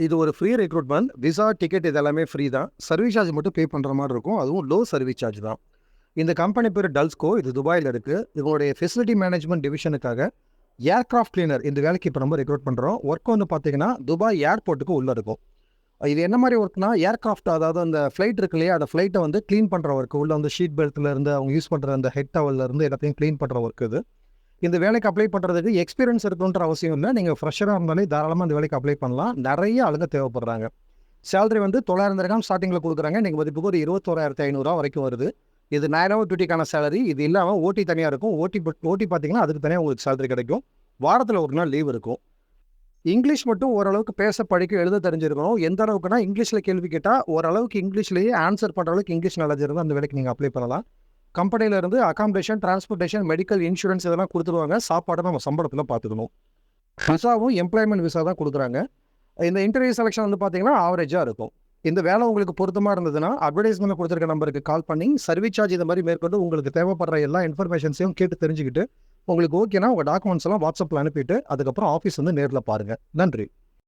இது ஒரு free recruitment. Visa, ticket இது எல்லாமே ஃப்ரீ தான். சர்வீஸ் சார்ஜ் மட்டும் பே பண்ணுற மாதிரி இருக்கும். அதுவும் லோ சர்வீஸ் சார்ஜ் தான். இந்த கம்பெனி பேர் டல்ஸ்கோ. இது துபாயில் இருக்குது. இவங்களுடைய ஃபெசிலிட்டி மேனேஜ்மெண்ட் டிவிஷனுக்காக ஏர்கிராஃப்ட் கிளீனர் இந்த வேலைக்கு இப்போ நம்ம ரெக்ரூட் பண்ணுறோம். ஒர்க் வந்து பார்த்தீங்கன்னா துபாய் ஏர்போர்ட்டுக்கு உள்ளே இருக்கும். இது என்ன மாதிரி ஒர்க்னா ஏர்கிராஃப்ட், அதாவது அந்த ஃப்ளைட் இருக்கு இல்லையா, அந்த ஃப்ளைட்டை வந்து க்ளீன் பண்ணுற ஒர்க்கு. உள்ள வந்து ஷீட் பெல்ட்டில் இருந்து அவங்க யூஸ் பண்ணுற அந்த ஹெட் டவல்ல இருந்து எல்லாத்தையும் க்ளீன் பண்ணுற ஒர்க் இது. இந்த வேலைக்கு அப்ளை பண்ணுறதுக்கு எக்ஸ்பீரியன்ஸ் இருக்குன்ற அவசியம் இல்லை. நீங்கள் ஃப்ரெஷராக இருந்தாலே தாராளமாக இந்த வேலைக்கு அப்ளை பண்ணலாம். நிறைய ஆளுங்க தேவைப்படுறாங்க. சேலரி வந்து 900 திரகம் ஸ்டார்டிங்கில் கொடுக்குறாங்க. நீங்கள் மதிப்புக்கு ஒரு 21,500 வரைக்கும் வருது. இது 9 hour டியூட்டிக்கான சேலரி. இது இல்லாமல் ஓடி தனியாக இருக்கும். ஓடி பார்த்தீங்கன்னா அதுக்கு தனியாக உங்களுக்கு சேலரி கிடைக்கும். வாரத்தில் ஒரு நாள் லீவ் இருக்கும். இங்கிலீஷ் மட்டும் ஓரளவுக்கு பேச, படிக்க, எழுத தெரிஞ்சிருக்கணும். எந்த அளவுக்குனா இங்கிலீஷில் கேள்வி கேட்டால் ஓரளவுக்கு இங்கிலீஷ்லேயே ஆன்சர் பண்ணுற அளவுக்கு இங்கிலீஷ் நாலேஜ் இருந்தால் அந்த வேலைக்கு நீங்கள் அப்ளை பண்ணலாம். கம்பெனியிலேருந்து அகாமடேஷன், டிரான்ஸ்போர்ட்டேஷன், மெடிக்கல், இன்சூரன்ஸ் இதெல்லாம் கொடுத்துருவாங்க. சாப்பாடை நம்ம சம்பளத்தில் பார்த்துக்கணும். விசாவும் எம்ப்ளாய்மெண்ட் விசா தான் கொடுக்குறாங்க. இந்த இன்டர்வியூ செலெக்ஷன் வந்து பார்த்தீங்கன்னா ஆவரேஜாக இருக்கும். இந்த வேலை உங்களுக்கு பொருத்தமாக இருந்ததுன்னா அட்வர்டைஸ்மெண்ட் கொடுத்துருக்க நம்பருக்கு கால் பண்ணி சர்வீஸ் சார்ஜ் இந்த மாதிரி மேற்கொண்டு உங்களுக்கு தேவைப்படுற எல்லா இன்ஃபர்மேஷன்ஸையும் கேட்டு தெரிஞ்சுக்கிட்டு உங்களுக்கு ஓகேனா உங்கள் டாக்குமெண்ட்ஸ் எல்லாம் வாட்ஸ்அப்பில் அனுப்பிட்டு அதுக்கப்புறம் ஆஃபீஸ் வந்து நேரில் பாருங்கள். நன்றி.